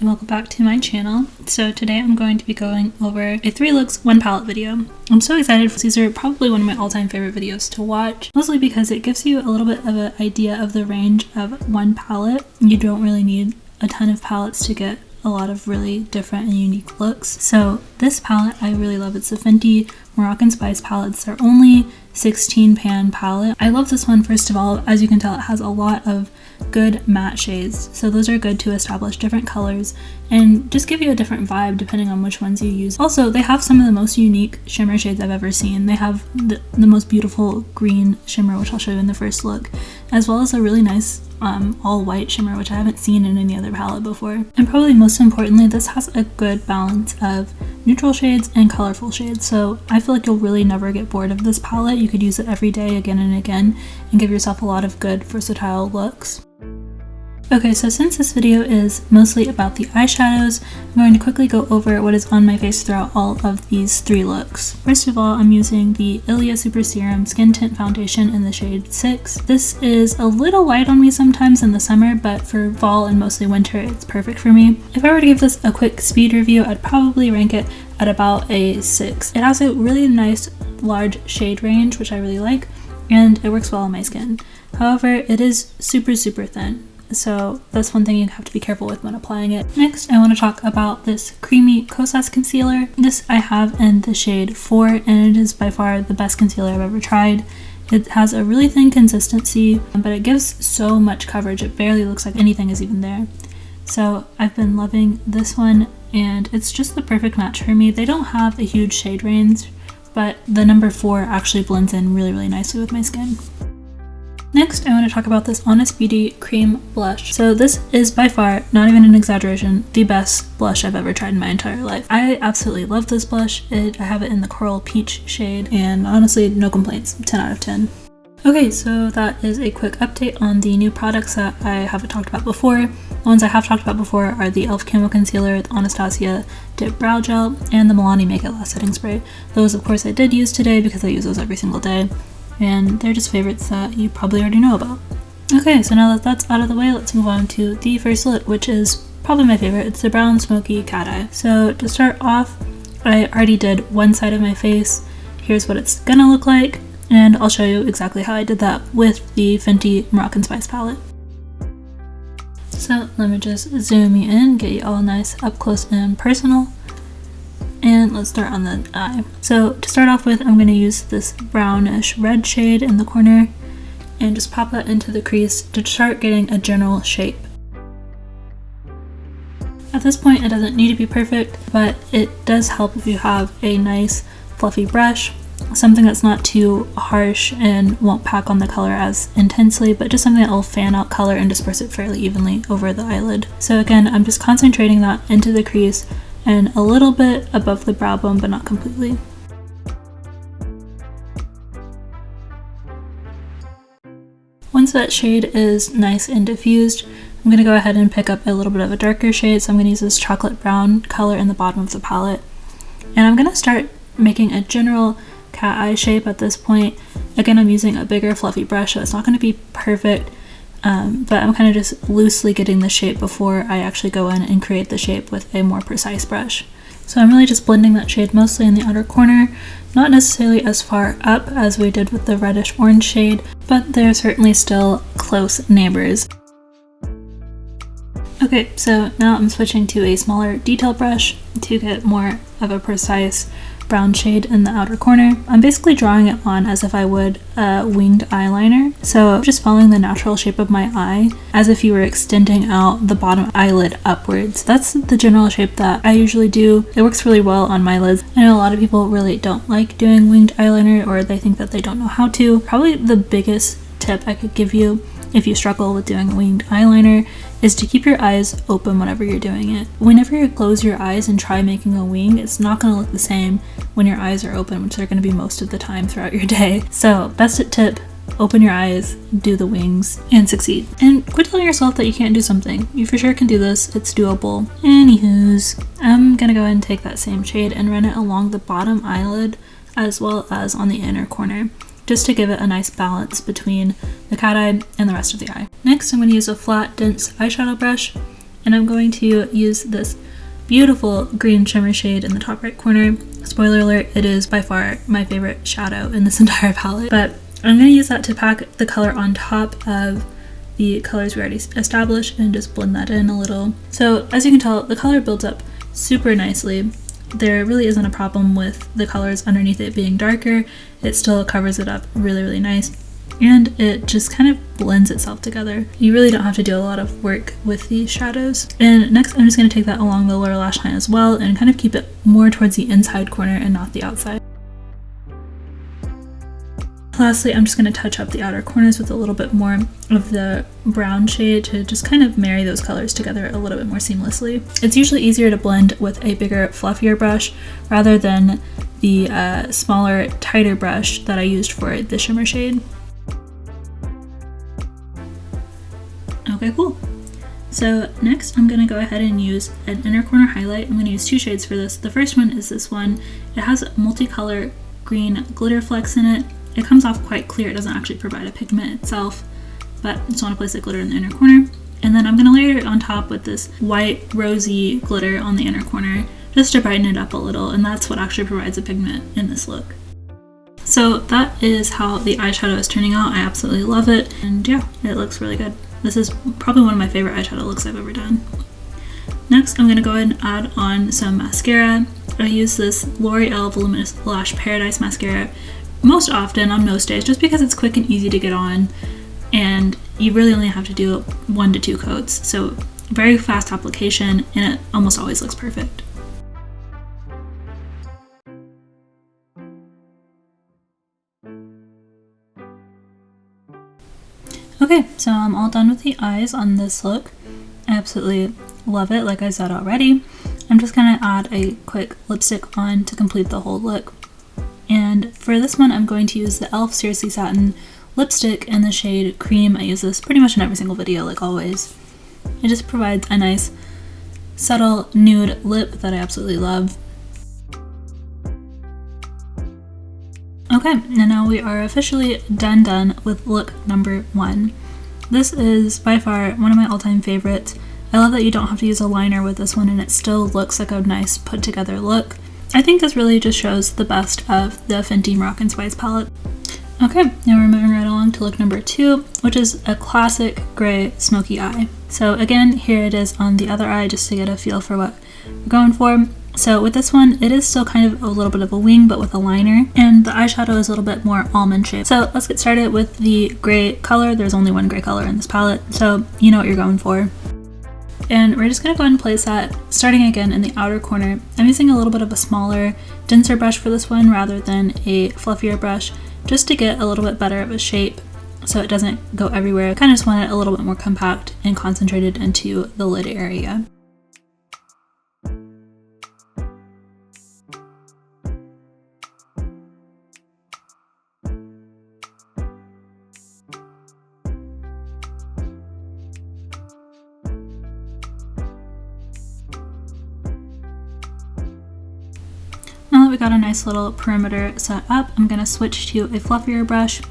and welcome back to my channel. So today I'm going to be going over a 3 looks, 1 palette video. I'm so excited for these. Are probably one of my all-time favorite videos to watch, mostly because it gives you a little bit of an idea of the range of one palette. You don't really need a ton of palettes to get a lot of really different and unique looks. So this palette I really love. It's a Fenty Moroccan Spice palette. It's their only 16 pan palette. I love this one. First of all, as you can tell, it has a lot of good matte shades, so those are good to establish different colors and just give you a different vibe depending on which ones you use. Also, they have some of the most unique shimmer shades I've ever seen. They have the most beautiful green shimmer, which I'll show you in the first look, as well as a really nice all white shimmer, which I haven't seen in any other palette before. And probably most importantly, this has a good balance of neutral shades and colorful shades, so I feel like you'll really never get bored of this palette. You could use it every day again and again and give yourself a lot of good versatile looks. Okay, so since this video is mostly about the eyeshadows, I'm going to quickly go over what is on my face throughout all of these 3 looks. First of all, I'm using the Ilia Super Serum Skin Tint Foundation in the shade 6. This is a little light on me sometimes in the summer, but for fall and mostly winter, it's perfect for me. If I were to give this a quick speed review, I'd probably rank it at about a 6. It has a really nice large shade range, which I really like, and it works well on my skin. However, it is super thin. So that's one thing you have to be careful with when applying it. Next, I want to talk about this creamy Kosas concealer. This I have in the shade 4, and it is by far the best concealer I've ever tried. It has a really thin consistency, but it gives so much coverage, it barely looks like anything is even there. So I've been loving this one, and it's just the perfect match for me. They don't have a huge shade range, but the number 4 actually blends in really nicely with my skin. Next, I want to talk about this Honest Beauty Cream Blush. So this is by far, not even an exaggeration, the best blush I've ever tried in my entire life. I absolutely love this blush. I have it in the Coral Peach shade, and honestly, no complaints, 10 out of 10. Okay, so that is a quick update on the new products that I haven't talked about before. The ones I have talked about before are the e.l.f. Camo Concealer, the Anastasia Dipbrow Gel, and the Milani Make It Last Setting Spray. Those, of course, I did use today because I use those every single day, and they're just favorites that you probably already know about. Okay, so now that that's out of the way, let's move on to the first look, which is probably my favorite. It's the Brown Smoky Cat Eye. So to start off, I already did one side of my face. Here's what it's gonna look like, and I'll show you exactly how I did that with the Fenty Moroccan Spice palette. So let me just zoom you in, get you all nice up close and personal. And let's start on the eye. So to start off with, I'm going to use this brownish red shade in the corner and just pop that into the crease to start getting a general shape. At this point, it doesn't need to be perfect, but it does help if you have a nice fluffy brush, something that's not too harsh and won't pack on the color as intensely, but just something that will fan out color and disperse it fairly evenly over the eyelid. So again, I'm just concentrating that into the crease and a little bit above the brow bone, but not completely. Once that shade is nice and diffused, I'm going to go ahead and pick up a little bit of a darker shade. So I'm going to use this chocolate brown color in the bottom of the palette. And I'm going to start making a general cat eye shape at this point. Again, I'm using a bigger fluffy brush, so it's not going to be perfect. But I'm kind of just loosely getting the shape before I actually go in and create the shape with a more precise brush. So I'm really just blending that shade mostly in the outer corner, not necessarily as far up as we did with the reddish orange shade, but they're certainly still close neighbors. Okay, so now I'm switching to a smaller detail brush to get more of a precise brown shade in the outer corner. I'm basically drawing it on as if I would a winged eyeliner. So just following the natural shape of my eye as if you were extending out the bottom eyelid upwards. That's the general shape that I usually do. It works really well on my lids. I know a lot of people really don't like doing winged eyeliner, or they think that they don't know how to. Probably the biggest tip I could give you if you struggle with doing a winged eyeliner is to keep your eyes open whenever you're doing it. Whenever you close your eyes and try making a wing, it's not going to look the same when your eyes are open, which they're going to be most of the time throughout your day. So best tip, open your eyes, do the wings, and succeed. And quit telling yourself that you can't do something. You for sure can do this, it's doable. Anywho's, I'm going to go ahead and take that same shade and run it along the bottom eyelid as well as on the inner corner, just to give it a nice balance between the cat eye and the rest of the eye. Next, I'm going to use a flat, dense eyeshadow brush and I'm going to use this beautiful green shimmer shade in the top right corner. Spoiler alert, it is by far my favorite shadow in this entire palette, but I'm going to use that to pack the color on top of the colors we already established and just blend that in a little. So as you can tell, the color builds up super nicely. There really isn't a problem with the colors underneath it being darker. It still covers it up really nice, and it just kind of blends itself together. You really don't have to do a lot of work with these shadows. And next I'm just going to take that along the lower lash line as well and kind of keep it more towards the inside corner and not the outside. Lastly, I'm just going to touch up the outer corners with a little bit more of the brown shade to just kind of marry those colors together a little bit more seamlessly. It's usually easier to blend with a bigger, fluffier brush rather than the smaller, tighter brush that I used for the shimmer shade. Okay, cool. So next I'm going to go ahead and use an inner corner highlight. I'm going to use two shades for this. The first one is this one. It has multicolor green glitter flecks in it. It comes off quite clear. It doesn't actually provide a pigment itself, but I just want to place the glitter in the inner corner. And then I'm going to layer it on top with this white rosy glitter on the inner corner just to brighten it up a little, and that's what actually provides a pigment in this look. So that is how the eyeshadow is turning out. I absolutely love it, and yeah, it looks really good. This is probably one of my favorite eyeshadow looks I've ever done. Next, I'm going to go ahead and add on some mascara. I use this L'Oreal Voluminous Lash Paradise mascara most often on most days, just because it's quick and easy to get on, and you really only have to do 1 to 2 coats, so very fast application, and it almost always looks perfect. Okay, so I'm all done with the eyes on this look. I absolutely love it, like I said already. I'm just gonna add a quick lipstick on to complete the whole look. And for this one, I'm going to use the e.l.f. Srsly Satin lipstick in the shade Cream. I use this pretty much in every single video, like always. It just provides a nice, subtle nude lip that I absolutely love. Okay, and now we are officially done with look number 1. This is by far one of my all-time favorites. I love that you don't have to use a liner with this one and it still looks like a nice put together look. I think this really just shows the best of the Fenty Moroccan Spice palette. Okay, now we're moving right along to look number 2, which is a classic gray smoky eye. So again, here it is on the other eye just to get a feel for what we're going for. So with this one, it is still kind of a little bit of a wing, but with a liner, and the eyeshadow is a little bit more almond shaped. So let's get started with the gray color. There's only one gray color in this palette, so you know what you're going for. And we're just going to go ahead and place that, starting again in the outer corner. I'm using a little bit of a smaller, denser brush for this one rather than a fluffier brush, just to get a little bit better of a shape so it doesn't go everywhere. I kind of just want it a little bit more compact and concentrated into the lid area. Now that we got a nice little perimeter set up, I'm going to switch to a fluffier brush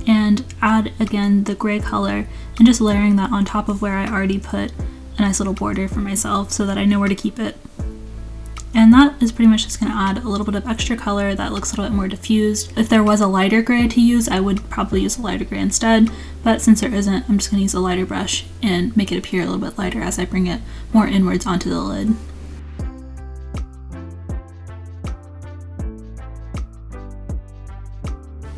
and add again the gray color and just layering that on top of where I already put a nice little border for myself so that I know where to keep it. And that is pretty much just going to add a little bit of extra color that looks a little bit more diffused. If there was a lighter gray to use, I would probably use a lighter gray instead, but since there isn't, I'm just going to use a lighter brush and make it appear a little bit lighter as I bring it more inwards onto the lid.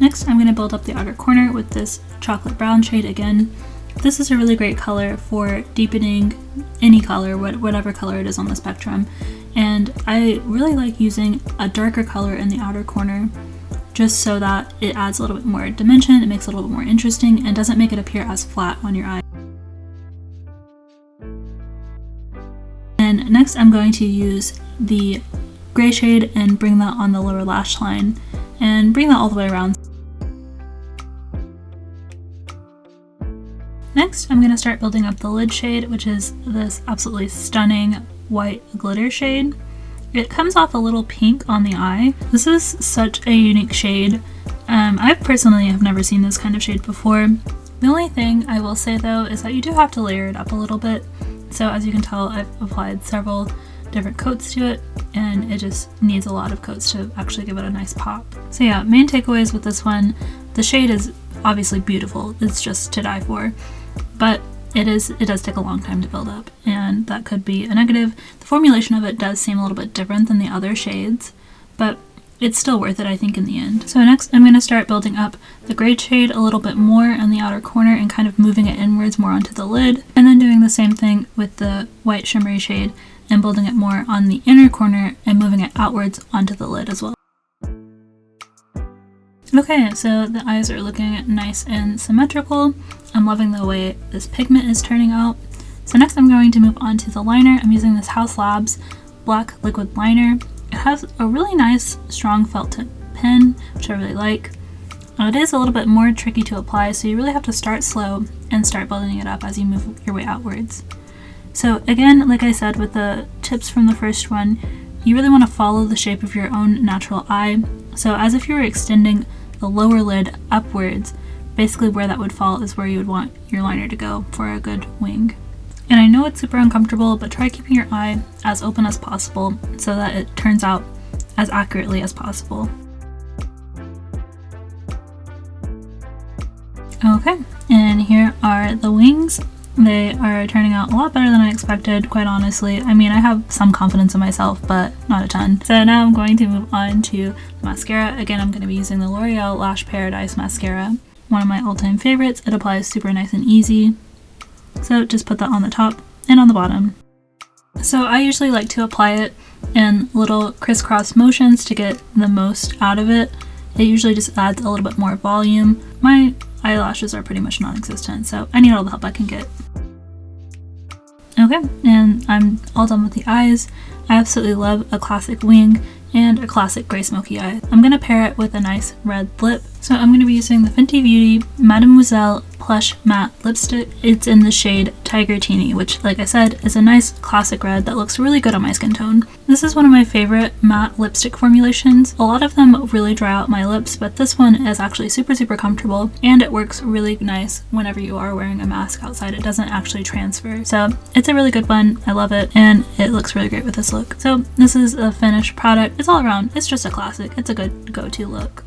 Next, I'm going to build up the outer corner with this chocolate brown shade again. This is a really great color for deepening any color, whatever color it is on the spectrum. And I really like using a darker color in the outer corner just so that it adds a little bit more dimension, it makes it a little bit more interesting, and doesn't make it appear as flat on your eye. And next I'm going to use the gray shade and bring that on the lower lash line and bring that all the way around. Next, I'm going to start building up the lid shade, which is this absolutely stunning white glitter shade. It comes off a little pink on the eye. This is such a unique shade. I personally have never seen this kind of shade before. The only thing I will say though is that you do have to layer it up a little bit So as you can tell, I've applied several different coats to it, and it just needs a lot of coats to actually give it a nice pop. So yeah, main takeaways with this one, the shade is obviously beautiful, it's just to die for, but it does take a long time to build up, and that could be a negative. The formulation of it does seem a little bit different than the other shades, but it's still worth it, I think, in the end. So next I'm going to start building up the gray shade a little bit more on the outer corner and kind of moving it inwards more onto the lid, and then doing the same thing with the white shimmery shade and building it more on the inner corner and moving it outwards onto the lid as well. Okay, so the eyes are looking nice and symmetrical. I'm loving the way this pigment is turning out. So next I'm going to move on to the liner. I'm using this Haus Labs black liquid liner. It has a really nice strong felt tip pen, which I really like. It is a little bit more tricky to apply, so you really have to start slow and start building it up as you move your way outwards. So again, like I said with the tips from the first one, you really want to follow the shape of your own natural eye. So as if you were extending the lower lid upwards, basically where that would fall is where you would want your liner to go for a good wing. And I know it's super uncomfortable, but try keeping your eye as open as possible so that it turns out as accurately as possible. Okay, and here are the wings. They are turning out a lot better than I expected, quite honestly. I mean, I have some confidence in myself, but not a ton. So now I'm going to move on to the mascara. Again, I'm going to be using the L'Oreal Lash Paradise mascara. One of my all-time favorites. It applies super nice and easy. So just put that on the top and on the bottom. So I usually like to apply it in little crisscross motions to get the most out of it. It usually just adds a little bit more volume. My eyelashes are pretty much non-existent, so I need all the help I can get. Okay, and I'm all done with the eyes. I absolutely love a classic wing and a classic gray smoky eye. I'm going to pair it with a nice red lip. So I'm going to be using the Fenty Beauty Mattemoiselle Plush Matte Lipstick. It's in the shade Tiger Tini, which, like I said, is a nice classic red that looks really good on my skin tone. This is one of my favorite matte lipstick formulations. A lot of them really dry out my lips, but this one is actually super comfortable, and it works really nice whenever you are wearing a mask outside. It doesn't actually transfer. So it's a really good one. I love it, and it looks really great with this look. So this is a finished product. It's all around. It's just a classic. It's a good go-to look.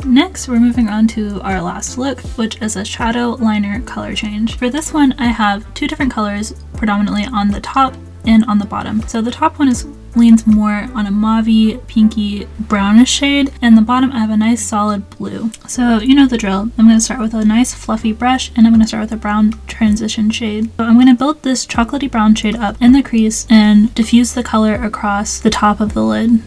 Next, we're moving on to our last look, which is a shadow liner color change. For this one, I have two different colors predominantly on the top and on the bottom. So the top one leans more on a mauvey, pinky, brownish shade, and the bottom I have a nice solid blue. So you know the drill. I'm going to start with a nice fluffy brush, and I'm going to start with a brown transition shade. So I'm going to build this chocolatey brown shade up in the crease and diffuse the color across the top of the lid.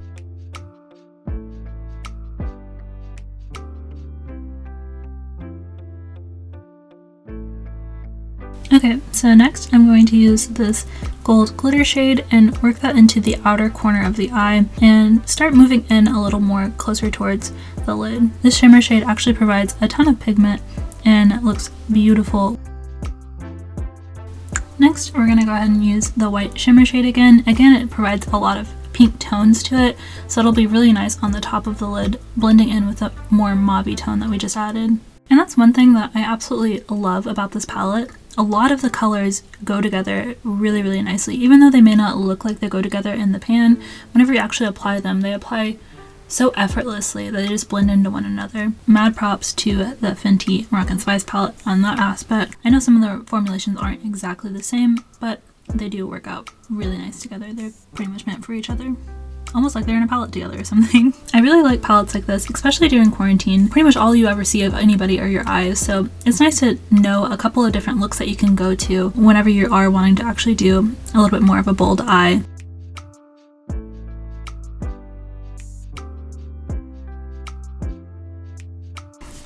Okay, so next I'm going to use this gold glitter shade and work that into the outer corner of the eye and start moving in a little more closer towards the lid. This shimmer shade actually provides a ton of pigment and it looks beautiful. Next, we're going to go ahead and use the white shimmer shade again. Again, it provides a lot of pink tones to it, so it'll be really nice on the top of the lid, blending in with a more mauvey tone that we just added. And that's one thing that I absolutely love about this palette. A lot of the colors go together really nicely. Even though they may not look like they go together in the pan, whenever you actually apply them, they apply so effortlessly that they just blend into one another. Mad props to the Fenty Moroccan Spice palette on that aspect. I know some of the formulations aren't exactly the same, but they do work out really nice together. They're pretty much meant for each other. Almost like they're in a palette together or something. I really like palettes like this, especially during quarantine. Pretty much all you ever see of anybody are your eyes, so it's nice to know a couple of different looks that you can go to whenever you are wanting to actually do a little bit more of a bold eye.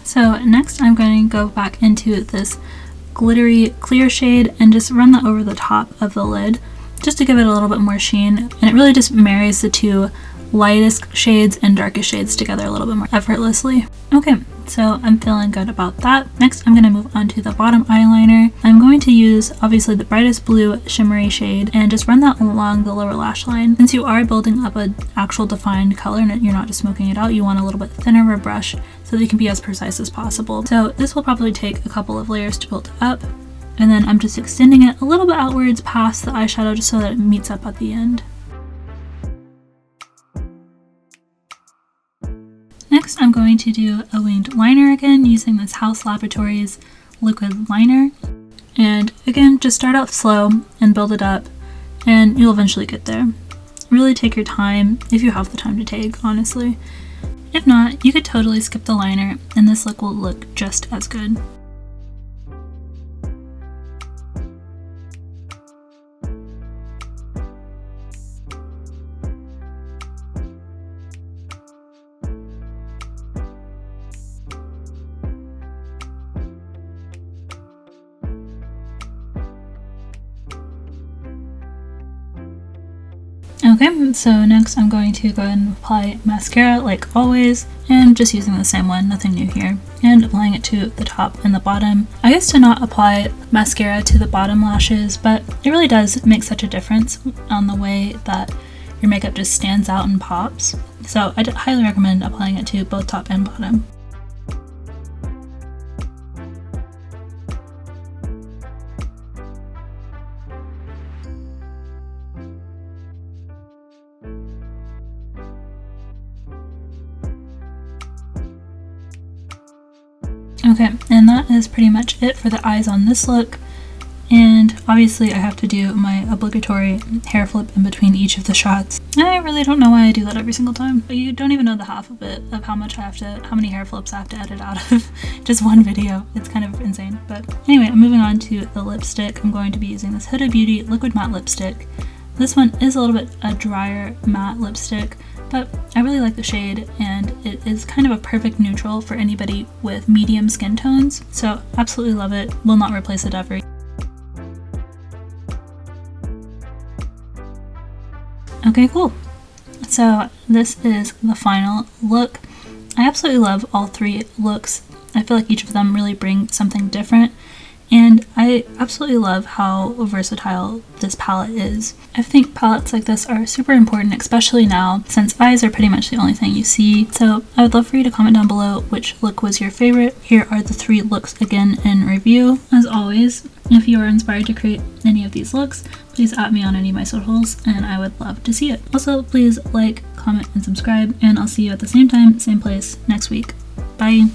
So next I'm going to go back into this glittery clear shade and just run that over the top of the lid, just to give it a little bit more sheen, and it really just marries the two lightest shades and darkest shades together a little bit more effortlessly. Okay, so I'm feeling good about that. Next, I'm going to move on to the bottom eyeliner. I'm going to use obviously the brightest blue shimmery shade and just run that along the lower lash line. Since you are building up an actual defined color and you're not just smoking it out, you want a little bit thinner of a brush so that you can be as precise as possible. So this will probably take a couple of layers to build up. and then I'm just extending it a little bit outwards past the eyeshadow just so that it meets up at the end. Next, I'm going to do a winged liner again using this Haus Laboratories liquid liner. And again, just start out slow and build it up, and you'll eventually get there. Really take your time, if you have the time to take, honestly. If not, you could totally skip the liner, and this look will look just as good. Okay, so next I'm going to go ahead and apply mascara like always, and just using the same one, nothing new here, and applying it to the top and the bottom. I used to not apply mascara to the bottom lashes, but it really does make such a difference on the way that your makeup just stands out and pops. So I highly recommend applying it to both top and bottom. Okay, and that is pretty much it for the eyes on this look. And obviously I have to do my obligatory hair flip in between each of the shots. I really don't know why I do that every single time. You don't even know the half of it, of how many hair flips I have to edit out of just one video. It's kind of insane. But anyway, I'm moving on to the lipstick. I'm going to be using this Huda Beauty Liquid Matte Lipstick. This one is a little bit a drier matte lipstick, but I really like the shade, and it is kind of a perfect neutral for anybody with medium skin tones. So absolutely love it. Will not replace it ever. Okay, cool. So this is the final look. I absolutely love all three looks. I feel like each of them really bring something different, and I absolutely love how versatile this palette is. I think palettes like this are super important, especially now since eyes are pretty much the only thing you see. So I would love for you to comment down below which look was your favorite. Here are the three looks again in review. As always, if you are inspired to create any of these looks, please at me on any of my socials and I would love to see it. Also, please like, comment, and subscribe, and I'll see you at the same time, same place next week. Bye!